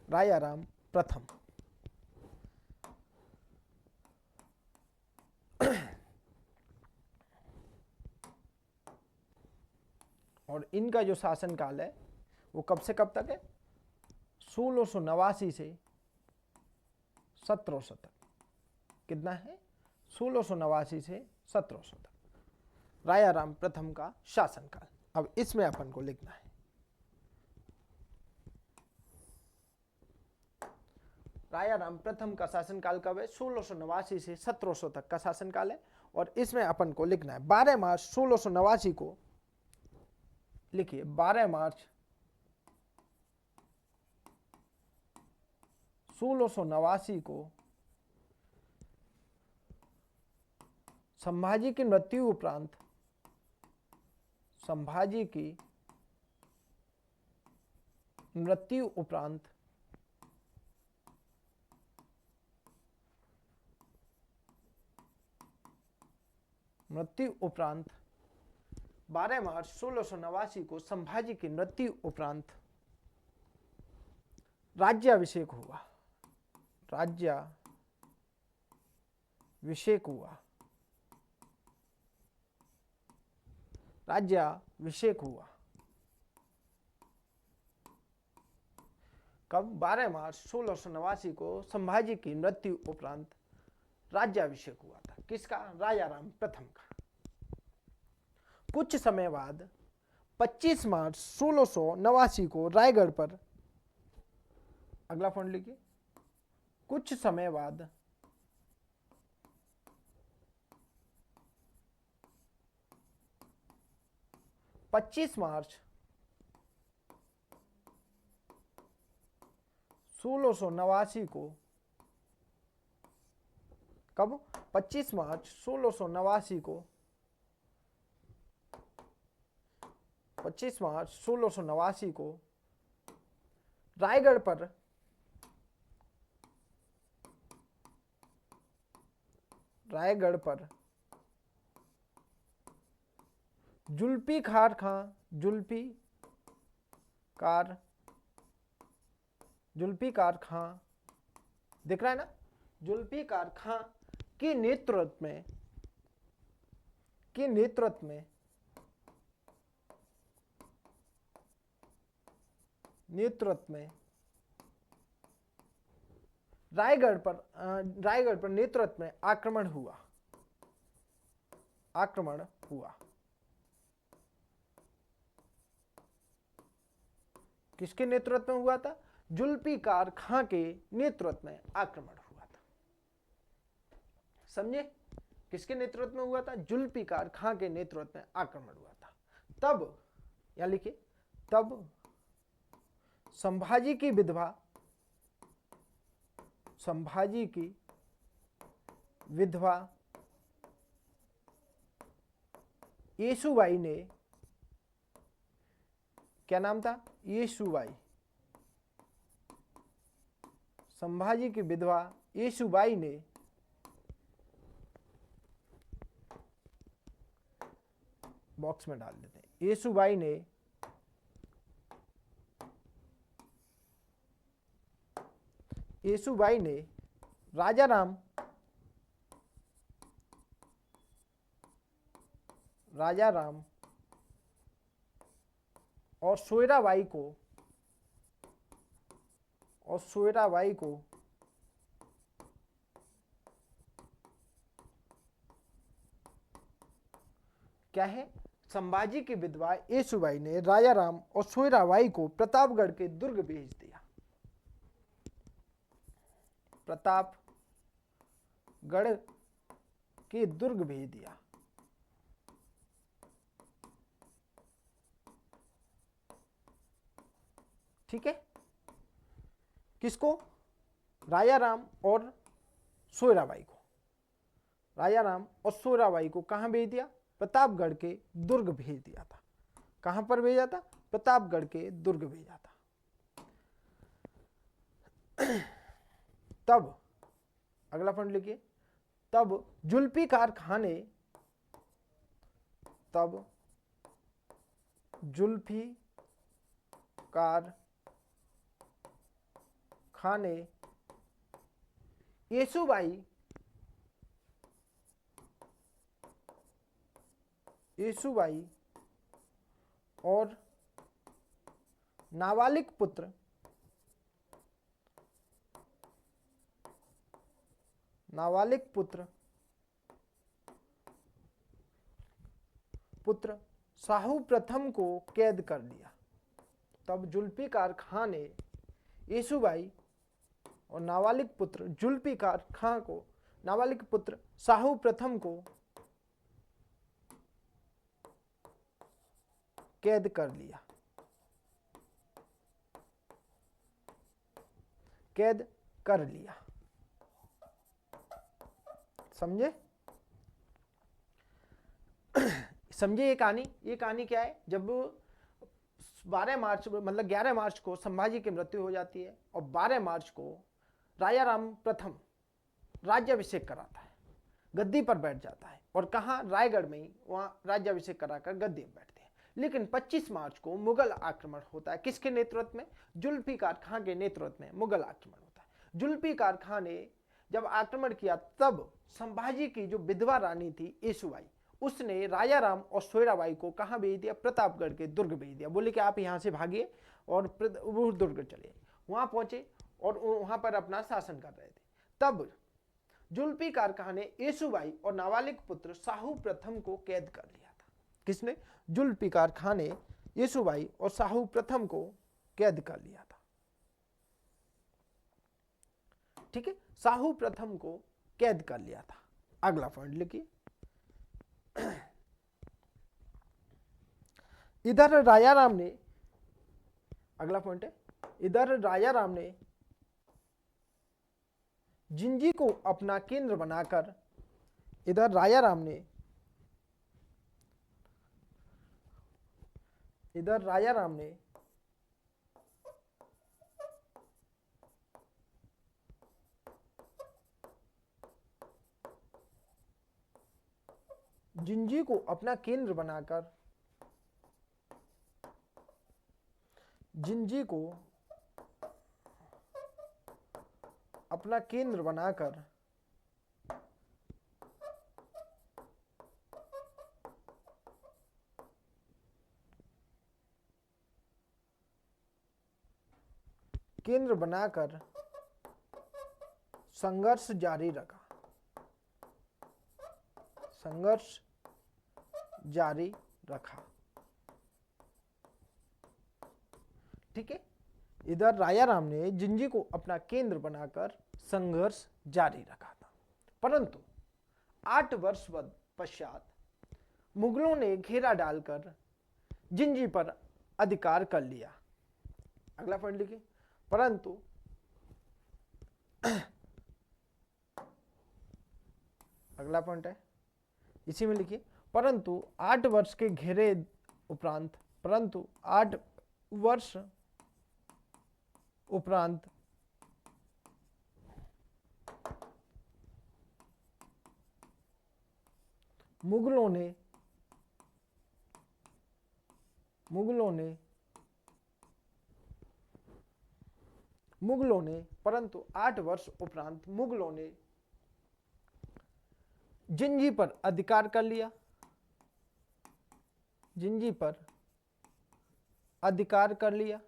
रायाराम प्रथम। और इनका जो शासनकाल है वो कब से कब तक है? 1689 से 1700 तक। कितना है? 1689 से 1700 तक रायाराम प्रथम का शासनकाल। अब इसमें अपन को लिखना है रायाराम प्रथम का शासनकाल कब है? 1689 से 1700 तक का शासनकाल है। और इसमें अपन को लिखना है 12 मार्च 1689 को। लिखिए 12 मार्च 1689 को संभाजी की मृत्यु उपरांत मृत्यु उपरांत 12 मार्च 1689 को संभाजी की मृत्यु उपरांत राज्याभिषेक हुआ। राज्याभिषेक हुआ कब? 12 मार्च 1689 को संभाजी की मृत्यु उपरांत राज्याभिषेक हुआ था। किसका? रायाराम प्रथम का। कुछ समय बाद 25 मार्च 1689 को रायगढ़ पर, अगला पॉइंट लिखिए, कुछ समय बाद 25 मार्च 1689 को, कब, 25 मार्च 1689 को, 25 मार्च 1689 को रायगढ़ पर जुल्फिकार खां, दिख रहा है ना, जुल्फिकार खां के नेतृत्व में रायगढ़ पर नेतृत्व में आक्रमण हुआ। किसके नेतृत्व में हुआ था? जुल्फिकार खां के नेतृत्व में आक्रमण हुआ था। समझे? किसके नेतृत्व में हुआ था? जुल्फिकार खां के नेतृत्व में आक्रमण हुआ था। तब, यहां लिखिए, तब संभाजी की विधवा येसुबाई ने, क्या नाम था? येसुबाई। संभाजी की विधवा येसुबाई ने बॉक्स में डाल देते हैं, येसुबाई ने राजाराम और सोयराबाई को क्या है? संभाजी की विधवा येसुबाई ने राजाराम और सोयराबाई को प्रतापगढ़ के दुर्ग भेज दिया। प्रतापगढ़ के दुर्ग भेज दिया। ठीक है? किसको? राजाराम और सोयराबाई को। राजाराम और सोयराबाई को कहां भेज दिया? प्रतापगढ़ के दुर्ग भेज दिया था। कहां पर भेजा था? प्रतापगढ़ के दुर्ग भेजा था। तब, अगला पॉइंट लिखिए, तब जुल्फिकार खां ने येसुबाई और नाबालिग पुत्र साहू प्रथम को कैद कर लिया। तब जुल्फिकार खां ने येसुबाई और नाबालिग पुत्र जुल्फिकार खां को, नाबालिग पुत्र साहू प्रथम को कैद कर लिया। समझे? ये कहानी क्या है? जब 12 मार्च, मतलब 11 मार्च को संभाजी की मृत्यु हो जाती है और 12 मार्च को राजाराम प्रथम राज्याभिषेक कराता है, गद्दी पर बैठ जाता है, और कहाँ? रायगढ़ में ही, वहां राज्याभिषेक कराकर गद्दी पर बैठते हैं। लेकिन 25 मार्च को मुगल आक्रमण होता है। किसके नेतृत्व में? जुल्फिकार खां के नेतृत्व में मुगल आक्रमण होता है। जुल्फिकार खां ने जब आक्रमण किया, तब संभाजी की जो विधवा रानी थी येसुबाई, उसने राजाराम और सोयराबाई को कहां भेज दिया? प्रतापगढ़ के दुर्ग भेज दिया। बोले कि आप यहां से भागिए और वो दुर्ग चले। वहां पहुंचे और वहां पर अपना शासन कर रहे थे। तब जुल्फिकार खां ने येसुबाई और नाबालिग पुत्र साहू प्रथम को कैद कर लिया था। किसने? जुल्फिकार खां ने येसुबाई और साहू प्रथम को कैद कर लिया था। ठीक है? साहू प्रथम को कैद कर लिया था। अगला पॉइंट लिखिए, इधर राजाराम ने, अगला पॉइंट है, इधर राजाराम ने जिंजी को अपना केंद्र बनाकर इधर राजाराम ने जिंजी को अपना केंद्र बनाकर संघर्ष जारी रखा। ठीक है, इधर राजाराम ने जिंजी को अपना केंद्र बनाकर संघर्ष जारी रखा था, परंतु 8 वर्ष पश्चात मुगलों ने घेरा डालकर जिंजी पर अधिकार कर लिया। अगला पॉइंट लिखिए, परंतु अगला पॉइंट है इसी में लिखिए, परंतु 8 वर्ष के घेरे उपरांत मुगलों ने जिंजी पर अधिकार कर लिया।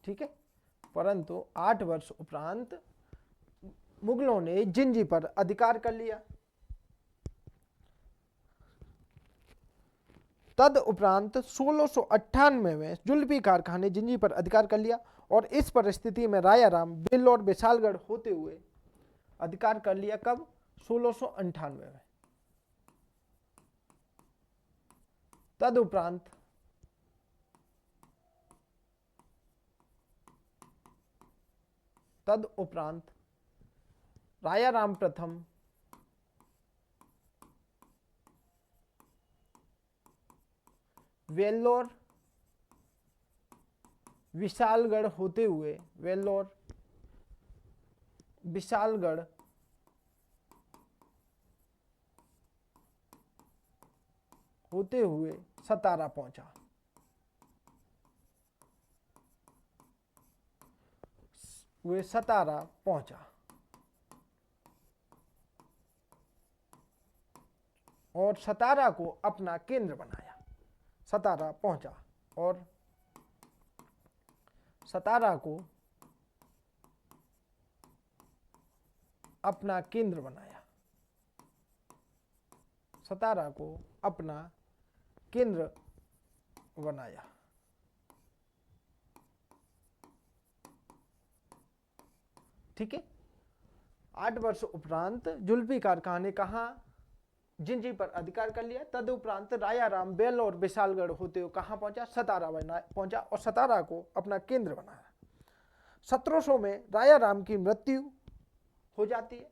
ठीक है, परंतु 8 वर्ष उपरांत मुगलों ने जिंजी पर अधिकार कर लिया। तद उपरांत 1698 में जुल्फिकार खान ने जिंजी पर अधिकार कर लिया और इस परिस्थिति में राजाराम बेल और विशालगढ़ होते हुए अधिकार कर लिया। कब? 1698 में। तद उपरांत राजाराम प्रथम वेल्लोर विशालगढ़ होते हुए सतारा पहुंचा। और सतारा को अपना केंद्र बनाया। सतारा पहुंचा और सतारा को अपना केंद्र बनाया। ठीक है, 8 वर्ष उपरांत जुल्फिकार खान ने कहा जिंजी पर अधिकार कर लिया। तदुपरांत राजाराम बेल और विशालगढ़ होते हुए कहां पहुंचा? सतारा पहुंचा और सतारा को अपना केंद्र बनाया। 1700 में राजाराम की मृत्यु हो जाती है।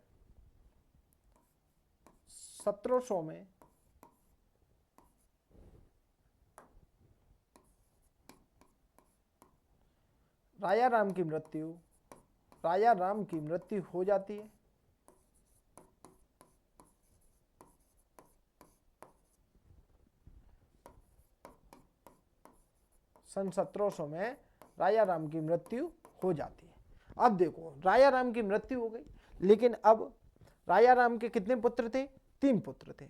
1700 में राजाराम की मृत्यु हो जाती है। सन 1700 में राजाराम की मृत्यु हो जाती है। अब देखो, राजाराम की मृत्यु हो गई, लेकिन अब राजाराम के कितने पुत्र थे? 3 पुत्र थे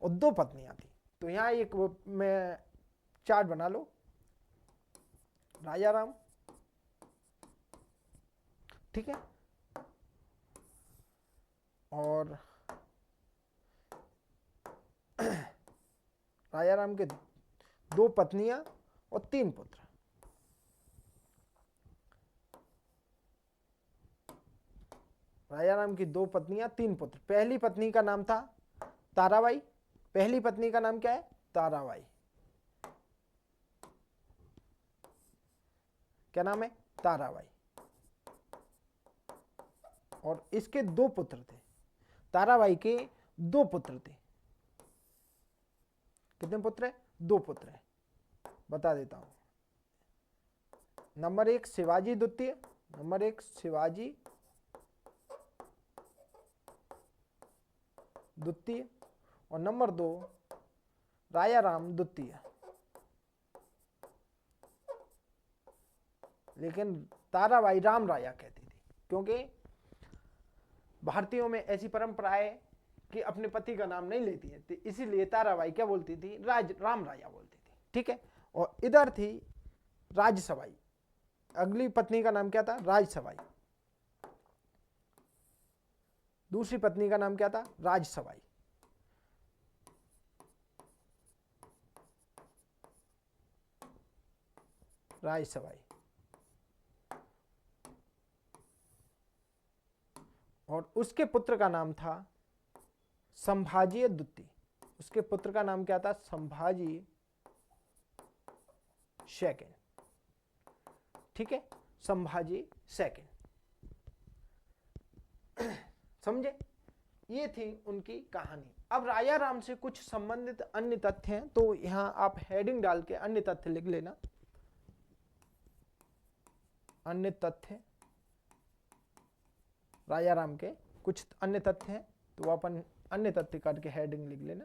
और 2 पत्नियां थी। तो यहां एक में चार्ट बना लो। राजाराम, ठीक है, और राजाराम के 2 पत्नियां और 3 पुत्र। राजाराम की 2 पत्नियां, 3 पुत्र। पहली पत्नी का नाम था ताराबाई। पहली पत्नी का नाम क्या है? ताराबाई। क्या नाम है, ताराबाई। और इसके 2 पुत्र थे, ताराबाई के 2 पुत्र थे। कितने पुत्र है, 2 पुत्र है, बता देता हूं। नंबर 1 शिवाजी द्वितीय, नंबर 1 शिवाजी द्वितीय, और नंबर 2 राजाराम द्वितीय। लेकिन ताराबाई राम राया कहती थी, क्योंकि भारतीयों में ऐसी परंपरा है कि अपने पति का नाम नहीं लेती है, तो इसीलिए ताराबाई क्या बोलती थी, राम राया बोलती थी। ठीक है। और इधर थी राजसबाई, अगली पत्नी का नाम क्या था, राजसबाई। दूसरी पत्नी का नाम क्या था, राजसबाई। राजसबाई। और उसके पुत्र का नाम था संभाजी द्वितीय। उसके पुत्र का नाम क्या था, संभाजी सेकंड। ठीक है, संभाजी सेकंड। समझे, ये थी उनकी कहानी। अब राजा राम से कुछ संबंधित अन्य तथ्य हैं, तो यहां आप हेडिंग डाल के अन्य तथ्य लिख लेना। अन्य तथ्य, राजा राम के कुछ अन्य तथ्य हैं, तो अपन अन्य तथ्य करके हेडिंग लिख लेना।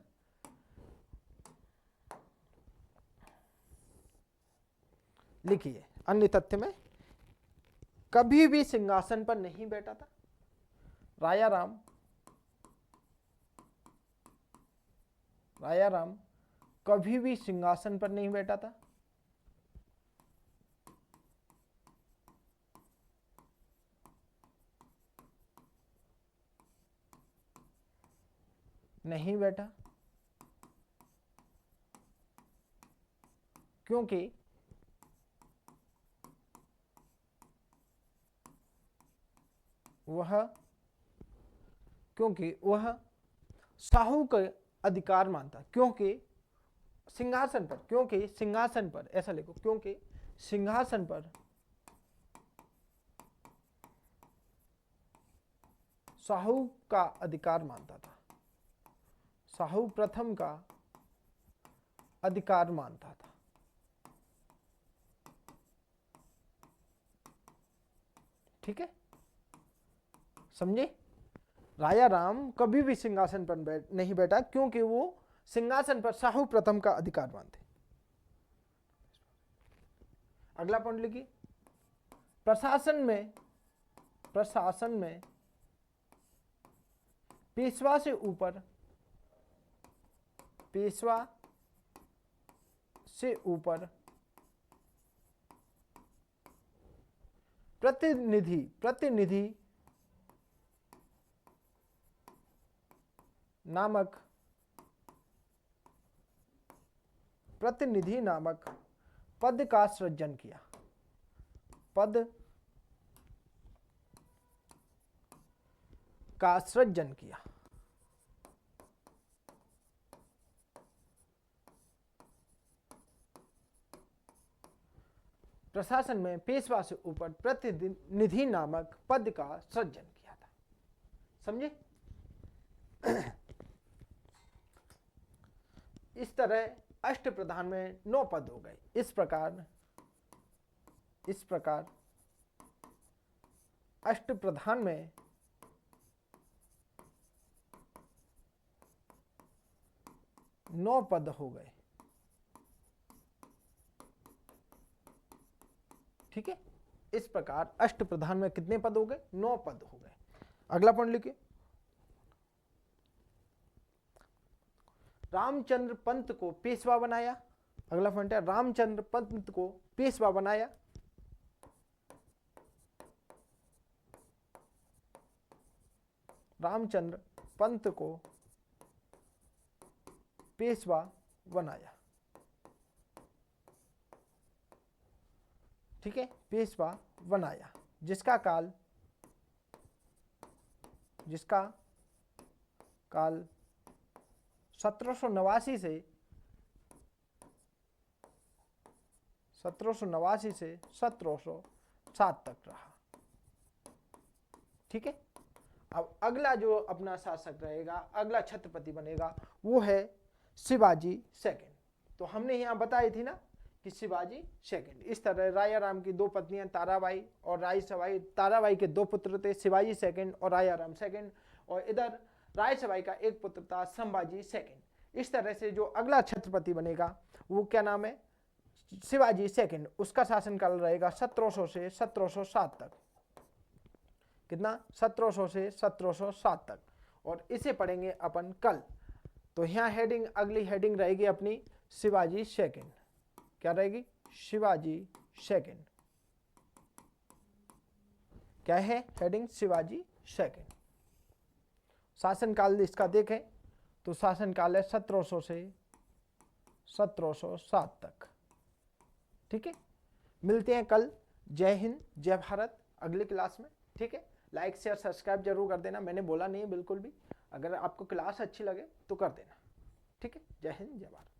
लिखिए, अन्य तथ्य में कभी भी सिंहासन पर नहीं बैठा था राजा राम। राजा राम कभी भी सिंहासन पर नहीं बैठा था। नहीं बैठा, क्योंकि वह साहू का अधिकार मानता। क्योंकि सिंहासन पर ऐसा लिखो, क्योंकि सिंहासन पर साहू का अधिकार मानता था, साहू प्रथम का अधिकार मानता था। ठीक है, समझे। राजा राम कभी भी सिंहासन पर नहीं बैठा, क्योंकि वो सिंहासन पर साहू प्रथम का अधिकार मानते। अगला पॉइंट लिखिए, प्रशासन में पेशवा से ऊपर प्रतिनिधि नामक पद का सृजन किया। पद का सृजन किया। प्रशासन में पेशवा से ऊपर प्रतिनिधि नामक पद का सृजन किया था। समझे। इस तरह अष्टप्रधान में 9 पद हो गए। इस प्रकार अष्टप्रधान में 9 पद हो गए। ठीक है, इस प्रकार अष्टप्रधान में कितने पद हो गए, 9 पद हो गए। अगला पॉइंट लिखिए, रामचंद्र पंत को पेशवा बनाया। अगला पॉइंट है, रामचंद्र पंत को पेशवा बनाया। रामचंद्र पंत को पेशवा बनाया। ठीक है, पेशवा बनाया, जिसका काल 1789 से 1789 से 1707 तक रहा। ठीक है। अब अगला जो अपना शासक रहेगा, अगला छत्रपति बनेगा, वो है शिवाजी सेकंड। तो हमने यहाँ बताई थी ना कि शिवाजी सेकंड। इस तरह राजा राम की दो पत्नियां ताराबाई और राय सवाई, ताराबाई के दो पुत्र थे, शिवाजी सेकंड और राजा राम सेकंड, और इधर राय सवाई का एक पुत्र था, संभाजी सेकंड। इस तरह से जो अगला छत्रपति बनेगा वो क्या नाम है, शिवाजी सेकंड। उसका शासनकाल रहेगा 1700 से 1707 तक। कितना, 1700 से 1707 तक। और इसे पढ़ेंगे अपन कल। तो यहाँ हेडिंग, अगली हेडिंग रहेगी अपनी शिवाजी सेकंड। क्या रहेगी, शिवाजी सेकंड। क्या है हेडिंग, शिवाजी सेकंड। शासनकाल इसका देखें तो शासनकाल है 1700 से 1707 तक। ठीक है, मिलते हैं कल। जय हिंद, जय भारत अगली क्लास में। ठीक है, लाइक शेयर सब्सक्राइब जरूर कर देना, मैंने बोला नहीं है बिल्कुल भी। अगर आपको क्लास अच्छी लगे तो कर देना। ठीक है, जय हिंद, जय भारत।